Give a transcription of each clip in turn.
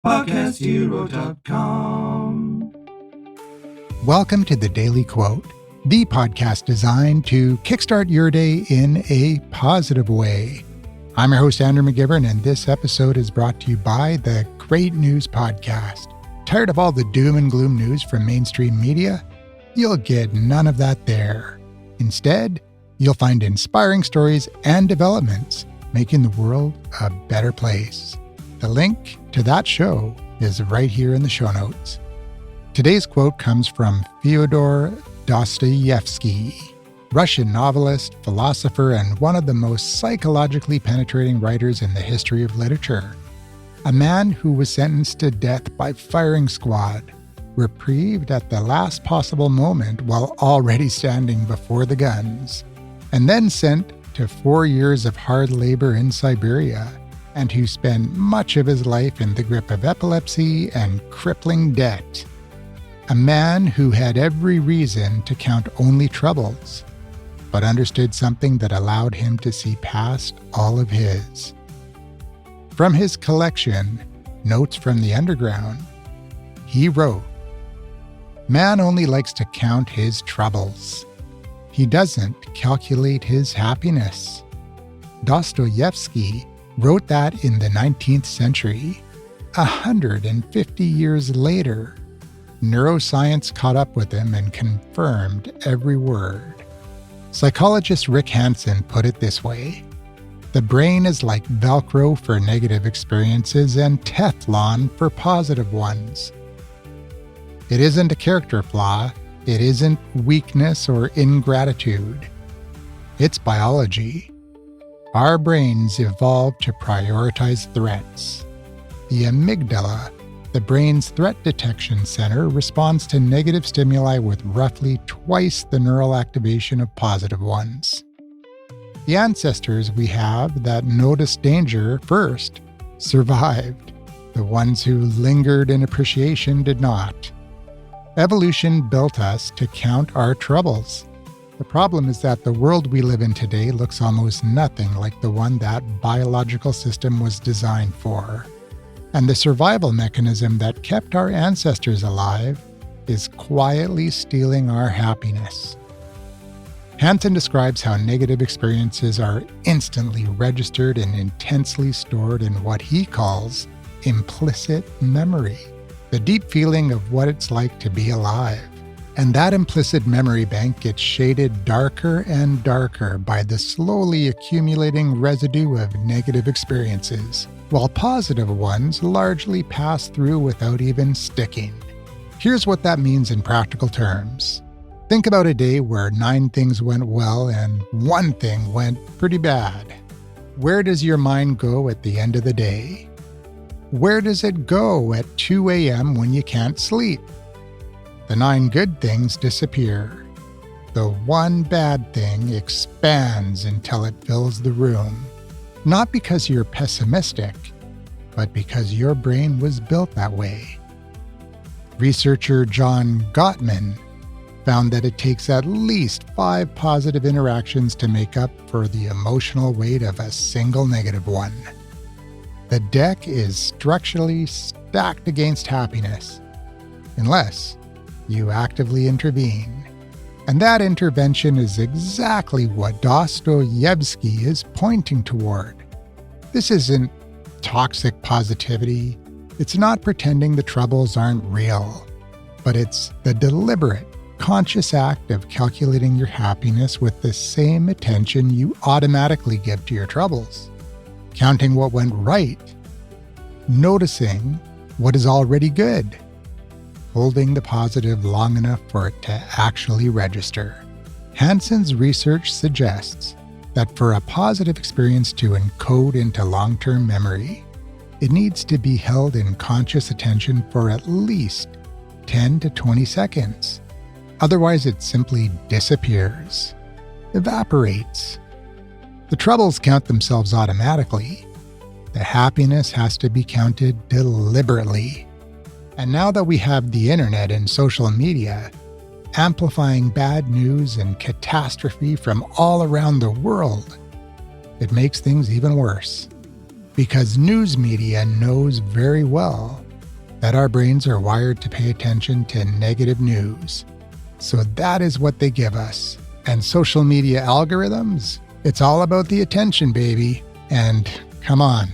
PodcastHero.com. Welcome to the Daily Quote, the podcast designed to kickstart your day in a positive way. I'm your host, Andrew McGivern, and this episode is brought to you by the Great News Podcast. Tired of all the doom and gloom news from mainstream media? You'll get none of that there. Instead, you'll find inspiring stories and developments making the world a better place. The link to that show is right here in the show notes. Today's quote comes from Fyodor Dostoyevsky, Russian novelist, philosopher, and one of the most psychologically penetrating writers in the history of literature. A man who was sentenced to death by firing squad, reprieved at the last possible moment while already standing before the guns, and then sent to 4 years of hard labor in Siberia, and who spent much of his life in the grip of epilepsy and crippling debt. A man who had every reason to count only troubles, but understood something that allowed him to see past all of his. From his collection, Notes from the Underground, he wrote, "Man only likes to count his troubles. He doesn't calculate his happiness." Dostoyevsky wrote that in the 19th century. 150 years later, neuroscience caught up with him and confirmed every word. Psychologist Rick Hanson put it this way: "The brain is like Velcro for negative experiences and Teflon for positive ones. It isn't a character flaw. It isn't weakness or ingratitude. It's biology. Our brains evolved to prioritize threats. The amygdala, the brain's threat detection center, responds to negative stimuli with roughly twice the neural activation of positive ones. The ancestors we have that noticed danger first survived. The ones who lingered in appreciation did not. Evolution built us to count our troubles. The problem is that the world we live in today looks almost nothing like the one that biological system was designed for. And the survival mechanism that kept our ancestors alive is quietly stealing our happiness." Hanson describes how negative experiences are instantly registered and intensely stored in what he calls implicit memory, the deep feeling of what it's like to be alive. And that implicit memory bank gets shaded darker and darker by the slowly accumulating residue of negative experiences, while positive ones largely pass through without even sticking. Here's what that means in practical terms. Think about a day where 9 things went well and 1 thing went pretty bad. Where does your mind go at the end of the day? Where does it go at 2 a.m. when you can't sleep? The 9 good things disappear. The 1 bad thing expands until it fills the room. Not because you're pessimistic, but because your brain was built that way. Researcher John Gottman found that it takes at least 5 positive interactions to make up for the emotional weight of a single negative one. The deck is structurally stacked against happiness, unless you actively intervene. And that intervention is exactly what Dostoyevsky is pointing toward. This isn't toxic positivity. It's not pretending the troubles aren't real, but it's the deliberate, conscious act of calculating your happiness with the same attention you automatically give to your troubles. Counting what went right, noticing what is already good, holding the positive long enough for it to actually register. Hanson's research suggests that for a positive experience to encode into long-term memory, it needs to be held in conscious attention for at least 10 to 20 seconds. Otherwise, it simply disappears, evaporates. The troubles count themselves automatically. The happiness has to be counted deliberately. And now that we have the internet and social media, amplifying bad news and catastrophe from all around the world, it makes things even worse. Because news media knows very well that our brains are wired to pay attention to negative news. So that is what they give us. And social media algorithms, it's all about the attention, baby. And come on,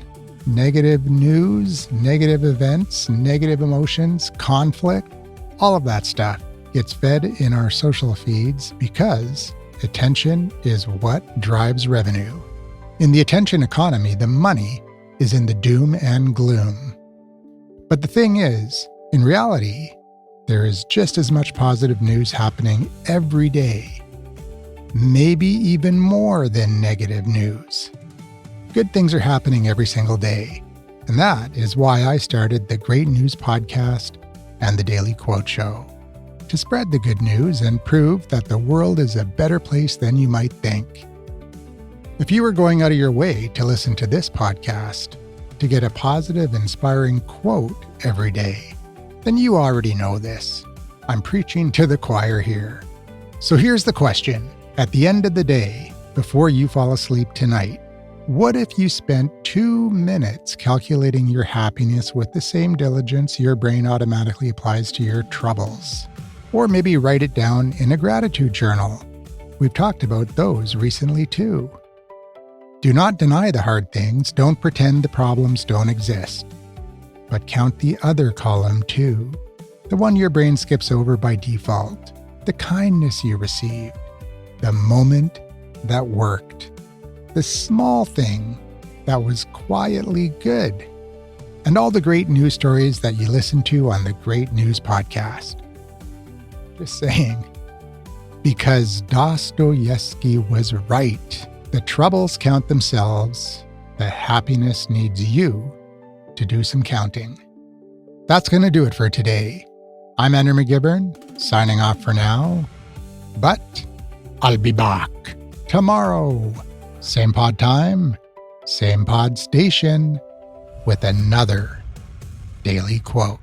negative news, negative events, negative emotions, conflict, all of that stuff gets fed in our social feeds because attention is what drives revenue. In the attention economy, the money is in the doom and gloom. But the thing is, in reality, there is just as much positive news happening every day. Maybe even more than negative news. Good things are happening every single day. And that is why I started the Great News Podcast and the Daily Quote Show. To spread the good news and prove that the world is a better place than you might think. If you were going out of your way to listen to this podcast, to get a positive, inspiring quote every day, then you already know this. I'm preaching to the choir here. So here's the question. At the end of the day, before you fall asleep tonight, what if you spent 2 minutes calculating your happiness with the same diligence your brain automatically applies to your troubles? Or maybe write it down in a gratitude journal. We've talked about those recently too. Do not deny the hard things, don't pretend the problems don't exist. But count the other column too, the one your brain skips over by default, the kindness you received, the moment that worked, the small thing that was quietly good, and all the great news stories that you listen to on the Great News Podcast. Just saying, because Dostoyevsky was right. The troubles count themselves. The happiness needs you to do some counting. That's going to do it for today. I'm Andrew McGivern, signing off for now. But I'll be back tomorrow. Same pod time, same pod station, with another daily quote.